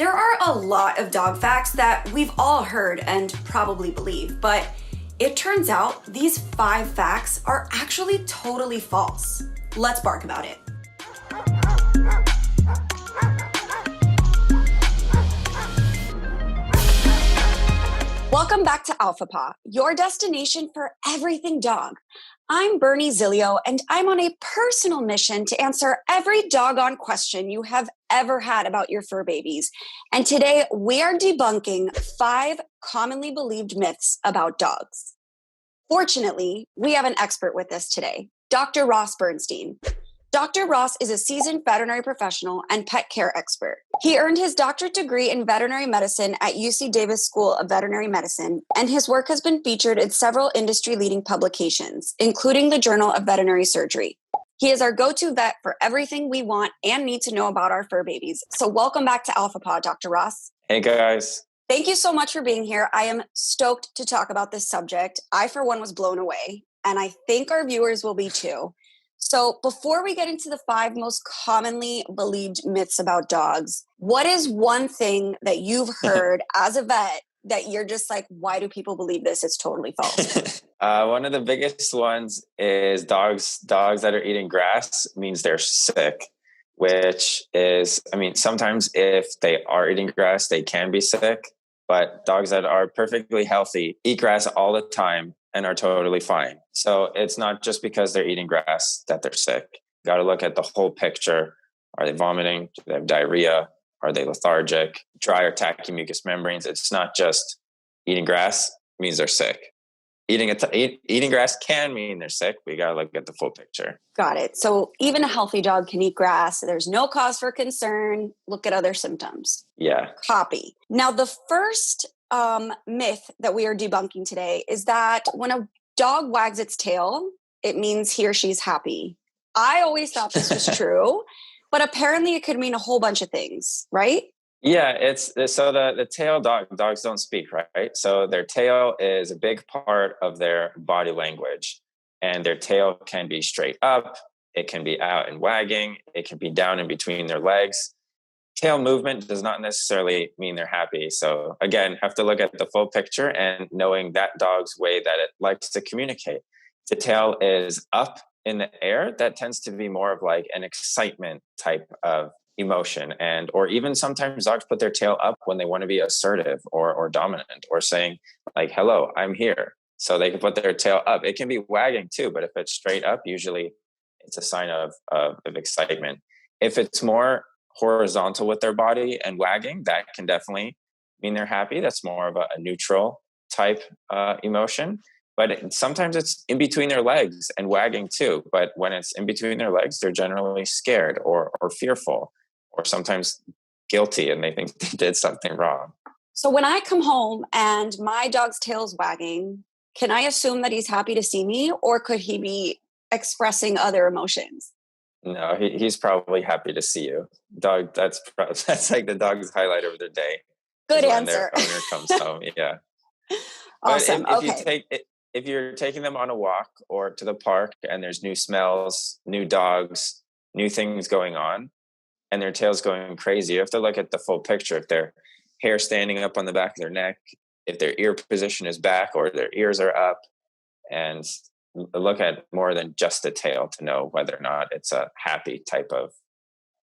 There are a lot of dog facts that we've all heard and probably believe, but it turns out these 5 facts are actually totally false. Let's bark about it. Welcome back to Alpha Paw, your destination for everything dog. I'm Bernie Zilio, and I'm on a personal mission to answer every doggone question you have ever had about your fur babies. And today we are debunking 5 commonly believed myths about dogs. Fortunately, we have an expert with us today, Dr. Ross Bernstein. Dr. Ross is a seasoned veterinary professional and pet care expert. He earned his doctorate degree in veterinary medicine at UC Davis School of Veterinary Medicine, and his work has been featured in several industry-leading publications, including the Journal of Veterinary Surgery. He is our go-to vet for everything we want and need to know about our fur babies. So welcome back to Alpha Paw, Dr. Ross. Hey, guys. Thank you so much for being here. I am stoked to talk about this subject. I, for one, was blown away, and I think our viewers will be too. So before we get into the 5 most commonly believed myths about dogs, what is one thing that you've heard as a vet that you're just like, why do people believe this? It's totally false. One of the biggest ones is dogs that are eating grass means they're sick, which is, sometimes if they are eating grass, they can be sick, but dogs that are perfectly healthy eat grass all the time and are totally fine. So it's not just because they're eating grass that they're sick. You got to look at the whole picture. Are they vomiting? Do they have diarrhea? Are they lethargic? Dry or tacky mucous membranes? It's not just eating grass means they're sick. Eating grass can mean they're sick. We got to look at the full picture. Got it. So even a healthy dog can eat grass. There's no cause for concern. Look at other symptoms. Yeah. Copy. Now, the first myth that we are debunking today is that when a dog wags its tail, it means he or she's happy. I always thought this was true, but apparently it could mean a whole bunch of things, right? Yeah, it's so the tail dogs don't speak, right? So their tail is a big part of their body language, and their tail can be straight up, it can be out and wagging, it can be down in between their legs. Tail movement does not necessarily mean they're happy. So again, have to look at the full picture and knowing that dog's way that it likes to communicate. The tail is up in the air. That tends to be more of like an excitement type of emotion. Or even sometimes dogs put their tail up when they want to be assertive or dominant or saying like, hello, I'm here. So they can put their tail up. It can be wagging too, but if it's straight up, usually it's a sign of excitement. If it's more horizontal with their body and wagging, that can definitely mean they're happy. That's more of a neutral type emotion. But sometimes it's in between their legs and wagging too. But when it's in between their legs, they're generally scared or fearful or sometimes guilty and they think they did something wrong. So when I come home and my dog's tail's wagging, can I assume that he's happy to see me, or could he be expressing other emotions? No, he's probably happy to see you. Dog, that's like the dog's highlight of their day. Good when answer. Their owner comes home. Yeah. Awesome. But if you're taking them on a walk or to the park and there's new smells, new dogs, new things going on, and their tail's going crazy, you have to look at the full picture. If their hair standing up on the back of their neck, if their ear position is back or their ears are up, and look at more than just the tail to know whether or not it's a happy type of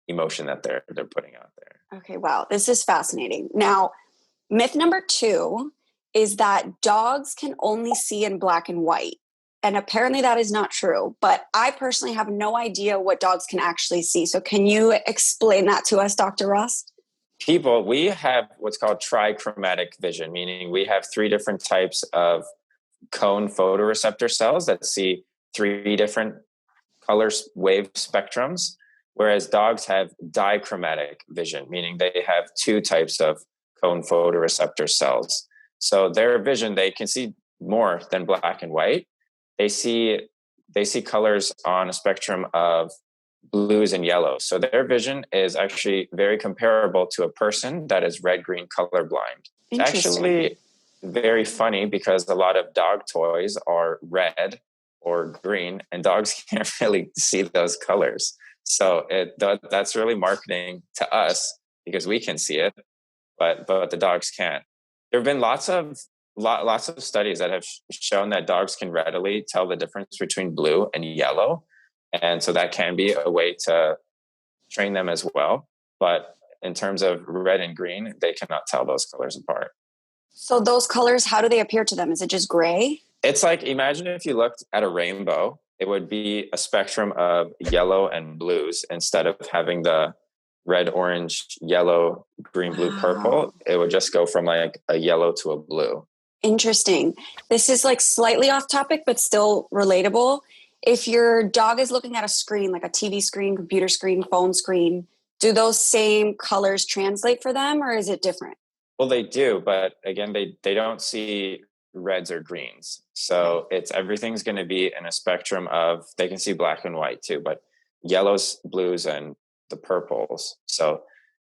emotion that they're putting out there. Okay, wow. This is fascinating. Now, myth number 2 is that dogs can only see in black and white. And apparently that is not true. But I personally have no idea what dogs can actually see. So can you explain that to us, Dr. Ross? We have what's called trichromatic vision, meaning we have 3 different types of cone photoreceptor cells that see 3 different color wave spectrums, whereas dogs have dichromatic vision, meaning they have 2 types of cone photoreceptor cells. So their vision, they can see more than black and white. They see colors on a spectrum of blues and yellows. So their vision is actually very comparable to a person that is red-green colorblind. It's actually very funny because a lot of dog toys are red or green and dogs can't really see those colors. So that's really marketing to us because we can see it. but the dogs can't. There have been lots of studies that have shown that dogs can readily tell the difference between blue and yellow, and so that can be a way to train them as well. But in terms of red and green, they cannot tell those colors apart. So those colors, how do they appear to them? Is it just gray? It's like, imagine if you looked at a rainbow, it would be a spectrum of yellow and blues instead of having the red, orange, yellow, green, blue, purple. It would just go from like a yellow to a blue. Interesting. This is like slightly off topic, but still relatable. If your dog is looking at a screen, like a TV screen, computer screen, phone screen, do those same colors translate for them, or is it different? Well, they do, but again, they don't see reds or greens. So it's everything's going to be in a spectrum of, they can see black and white too, but yellows, blues, and the purples. So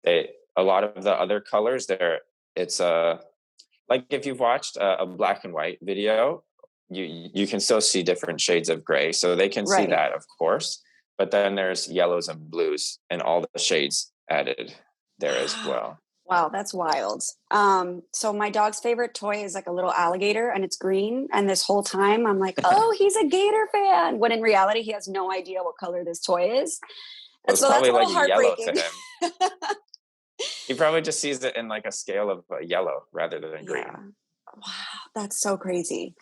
a lot of the other colors there, it's like if you've watched a black and white video, you can still see different shades of gray. So they can see that, of course, but then there's yellows and blues and all the shades added there as well. Wow, that's wild. So my dog's favorite toy is like a little alligator and it's green. And this whole time I'm like, oh, he's a gator fan. When in reality, he has no idea what color this toy is. And so that's a little like heartbreaking. Yellow to him. He probably just sees it in like a scale of yellow rather than green. Yeah. Wow, that's so crazy.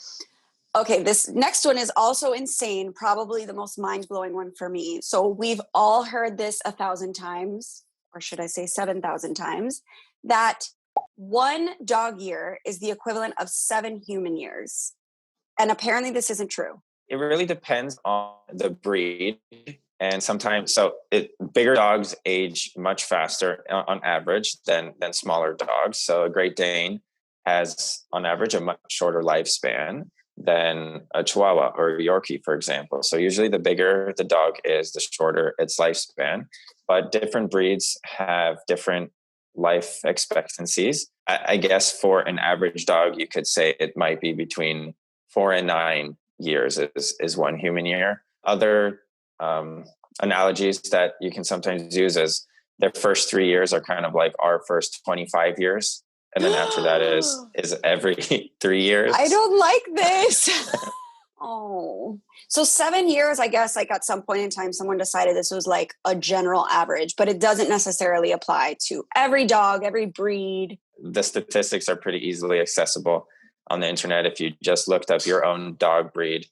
Okay, this next one is also insane, probably the most mind-blowing one for me. So we've all heard this 1,000 times, or should I say 7,000 times, that one dog year is the equivalent of 7 human years. And apparently this isn't true. It really depends on the breed. And sometimes, bigger dogs age much faster on average than smaller dogs. So a Great Dane has, on average, a much shorter lifespan than a Chihuahua or a Yorkie, for example. So usually the bigger the dog is, the shorter its lifespan. But different breeds have different life expectancies. I guess for an average dog, you could say it might be between 4 and 9 years is one human year. Other analogies that you can sometimes use is their first 3 years are kind of like our first 25 years. And then after that is every 3 years. I don't like this. Oh, so 7 years, I guess, like at some point in time, someone decided this was like a general average, but it doesn't necessarily apply to every dog, every breed. The statistics are pretty easily accessible on the internet. If you just looked up your own dog breed,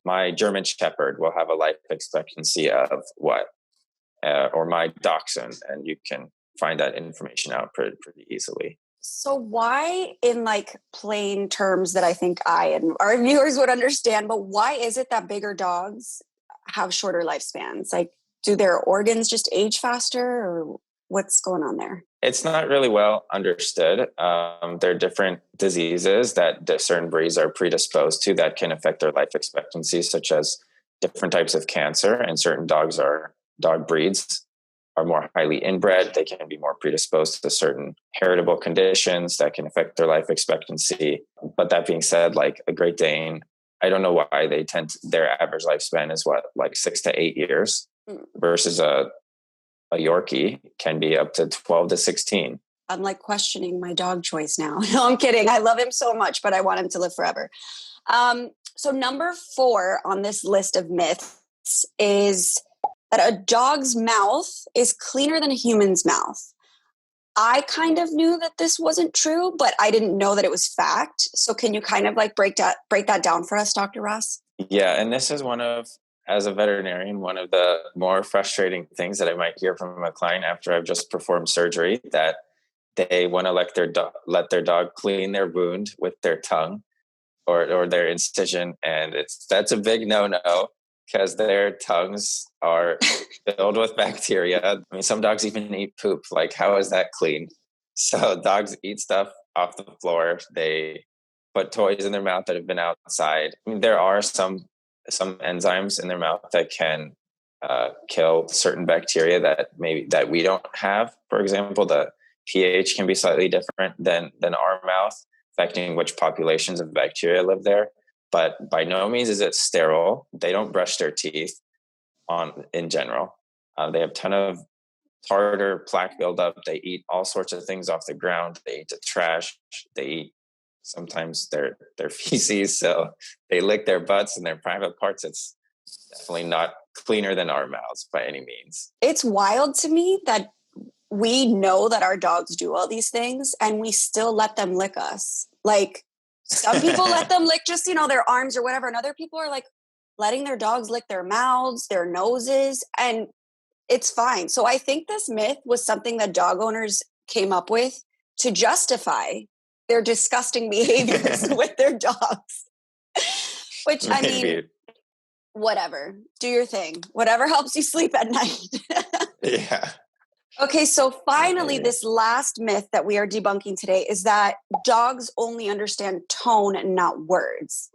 my German Shepherd will have a life expectancy of what? Or my Dachshund, and you can find that information out pretty easily. So why, in like plain terms that I think I and our viewers would understand, but why is it that bigger dogs have shorter lifespans? Like, do their organs just age faster, or what's going on there? It's not really well understood. There are different diseases that certain breeds are predisposed to that can affect their life expectancy, such as different types of cancer, and certain dog breeds are more highly inbred. They can be more predisposed to certain heritable conditions that can affect their life expectancy. But that being said, like a Great Dane, I don't know why their average lifespan is like 6 to 8 years versus a Yorkie can be up to 12 to 16. I'm like questioning my dog choice now. No, I'm kidding. I love him so much, but I want him to live forever. So number 4 on this list of myths is that a dog's mouth is cleaner than a human's mouth. I kind of knew that this wasn't true, but I didn't know that it was fact. So can you kind of like break that down for us, Dr. Ross? Yeah, and this is as a veterinarian, one of the more frustrating things that I might hear from a client after I've just performed surgery, that they want to let their dog clean their wound with their tongue or their incision, and that's a big no-no, because their tongues are filled with bacteria. I mean, some dogs even eat poop. Like, how is that clean? So dogs eat stuff off the floor. They put toys in their mouth that have been outside. I mean, there are some enzymes in their mouth that can kill certain bacteria that we don't have. For example, the pH can be slightly different than our mouth, affecting which populations of bacteria live there. But by no means is it sterile. They don't brush their teeth in general. They have a ton of tartar, plaque buildup. They eat all sorts of things off the ground. They eat the trash. They eat sometimes their feces. So they lick their butts and their private parts. It's definitely not cleaner than our mouths by any means. It's wild to me that we know that our dogs do all these things and we still let them lick us. Like some people let them lick just, their arms or whatever. And other people are like letting their dogs lick their mouths, their noses, and it's fine. So I think this myth was something that dog owners came up with to justify their disgusting behaviors with their dogs. Which, I mean, whatever. Do your thing. Whatever helps you sleep at night. Yeah. Okay, so finally, this last myth that we are debunking today is that dogs only understand tone and not words.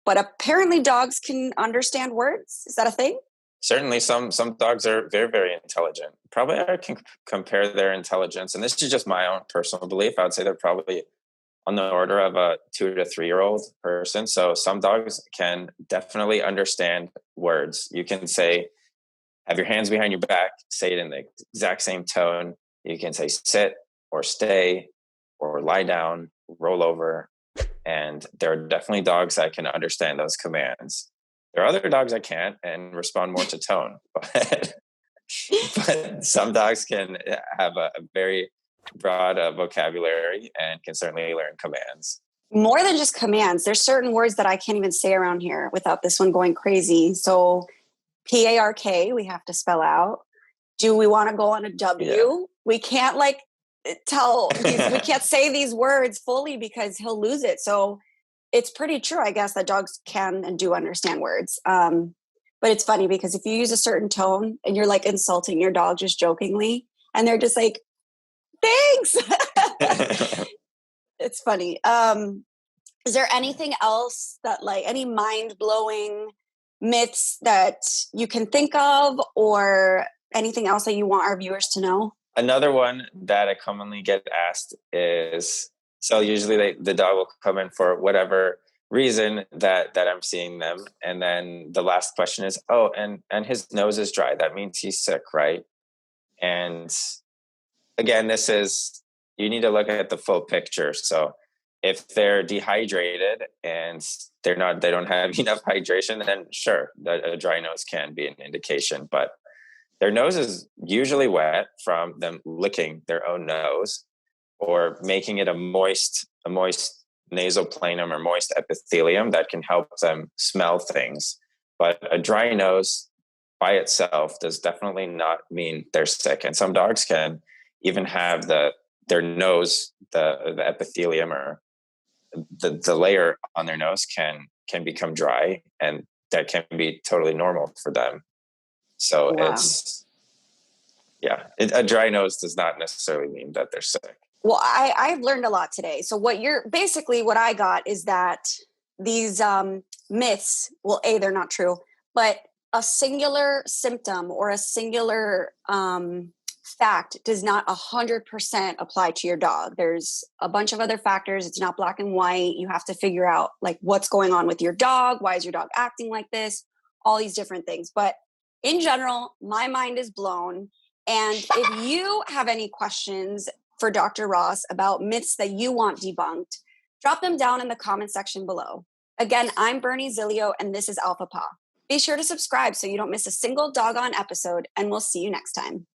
But apparently dogs can understand words. Is that a thing? Certainly some dogs are very, very intelligent. Probably I can compare their intelligence, and this is just my own personal belief. I would say they're probably on the order of a 2 to 3 year old person. So some dogs can definitely understand words. You can say, have your hands behind your back, say it in the exact same tone. You can say sit or stay or lie down, roll over. And there are definitely dogs that can understand those commands. There are other dogs that can't and respond more to tone. But some dogs can have a very broad vocabulary and can certainly learn commands. More than just commands. There's certain words that I can't even say around here without this one going crazy. So PARK, we have to spell out. Do we want to go on a W? Yeah. We can't we can't say these words fully because he'll lose it. So it's pretty true, I guess, that dogs can and do understand words. But it's funny because if you use a certain tone and you're like insulting your dog just jokingly and they're just like, thanks. It's funny. Is there anything else that any mind-blowing myths that you can think of or anything else that you want our viewers to know? Another one that I commonly get asked is, so usually the dog will come in for whatever reason that I'm seeing them. And then the last question is, oh, and his nose is dry. That means he's sick, right? And again, you need to look at the full picture. So if they're dehydrated and they don't have enough hydration, then sure, a dry nose can be an indication. But their nose is usually wet from them licking their own nose or making it a moist nasoplanum or moist epithelium that can help them smell things. But a dry nose by itself does definitely not mean they're sick. And some dogs can even have their nose, the epithelium or the layer on their nose can become dry, and that can be totally normal for them. So wow. A dry nose does not necessarily mean that they're sick. Well, I've learned a lot today. So what I got is that these myths, well, they're not true, but a singular symptom or a singular fact does not 100% apply to your dog. There's a bunch of other factors. It's not black and white. You have to figure out what's going on with your dog. Why is your dog acting like this? All these different things. But in general, my mind is blown. And if you have any questions for Dr. Ross about myths that you want debunked, drop them down in the comment section below. Again, I'm Bernie Zilio, and this is Alpha Paw. Be sure to subscribe so you don't miss a single doggone episode, and we'll see you next time.